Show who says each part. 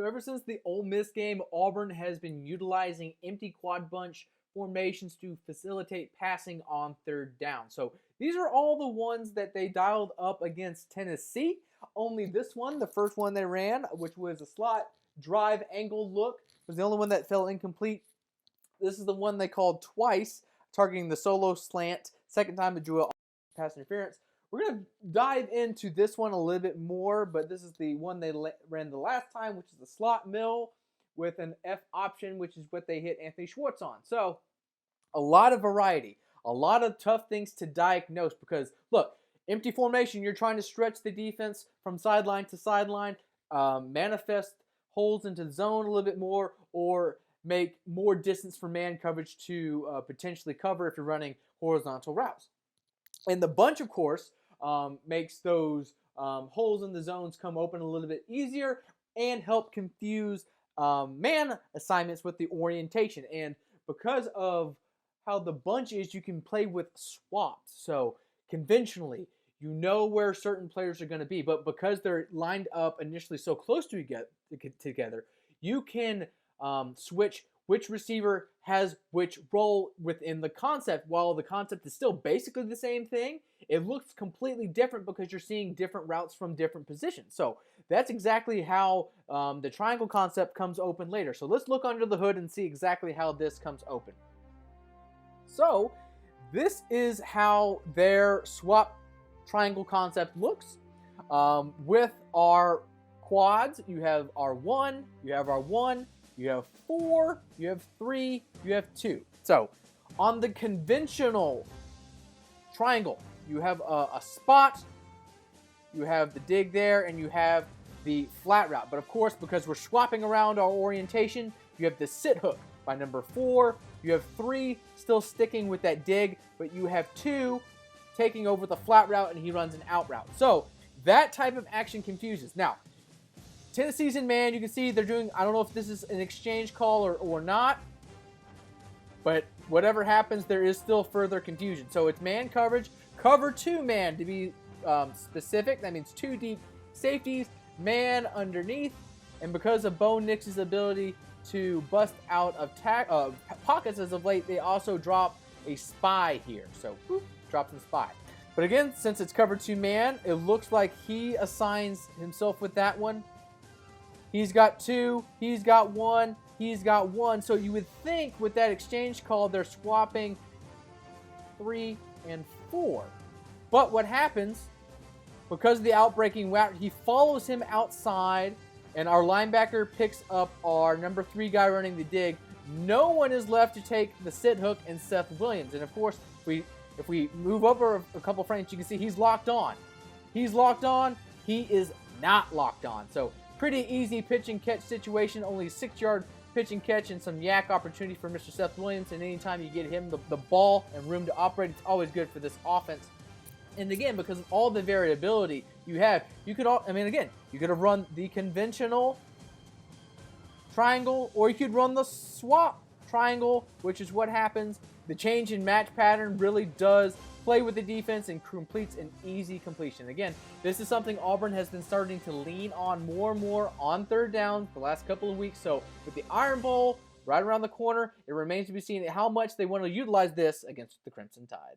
Speaker 1: So ever since the Ole Miss game, Auburn has been utilizing empty quad bunch formations to facilitate passing on third down. So these are all the ones that they dialed up against Tennessee. Only this one, the first one they ran, which was a slot drive angle look, was the only one that fell incomplete. This is the one they called twice, targeting the solo slant. Second time, the Joel pass interference. We're going to dive into this one a little bit more, but this is the one they ran the last time, which is the slot mill with an F option, which is what they hit Anthony Schwartz on. So a lot of variety, a lot of tough things to diagnose because, look, empty formation, you're trying to stretch the defense from sideline to sideline, manifest holes into the zone a little bit more, or make more distance for man coverage to potentially cover if you're running horizontal routes. And the bunch, of course, makes those holes in the zones come open a little bit easier and help confuse man assignments with the orientation. And because of how the bunch is, you can play with swaps. So conventionally, you know where certain players are going to be, but because they're lined up initially so close to together, you can switch which receiver has which role within the concept. While the concept is still basically the same thing, it looks completely different because you're seeing different routes from different positions. So that's exactly how the triangle concept comes open later. So let's look under the hood and see exactly how this comes open. So this is how their swap triangle concept looks. With our quads, you have R1, you have R1, you have 4, you have 3, you have 2. So on the conventional triangle, you have a spot, you have the dig there, and you have the flat route. But of course, because we're swapping around our orientation, you have the sit hook by number 4. You have 3 still sticking with that dig, but you have 2 taking over the flat route, and he runs an out route. So that type of action confuses. Now, Tennessee's in man. You can see they're doing, I don't know if this is an exchange call or not, but whatever happens, there is still further confusion. So it's man coverage, cover 2 man to be specific. That means 2 deep safeties, man underneath, and because of Bo Nix's ability to bust out of pockets as of late, they also drop a spy here. So whoop, drops in spy. But again, since it's cover 2 man, it looks like he assigns himself with that one. He's got 2, he's got 1, he's got 1. So you would think with that exchange call, they're swapping 3 and 4. But what happens, because of the outbreaking route, he follows him outside, and our linebacker picks up our number 3 guy running the dig. No one is left to take the sit hook and Seth Williams. And of course, if we move over a couple frames, you can see he's locked on. He's locked on. He is not locked on. So pretty easy pitch and catch situation, only 6-yard pitch and catch and some yak opportunity for Mr. Seth Williams. And anytime you get him the ball and room to operate, it's always good for this offense. And again, because of all the variability you have, you could have run the conventional triangle, or you could run the swap triangle, which is what happens. The change in match pattern really does play with the defense and completes an easy completion. Again, this is something Auburn has been starting to lean on more and more on third down the last couple of weeks. So with the Iron Bowl right around the corner, it remains to be seen how much they want to utilize this against the Crimson Tide.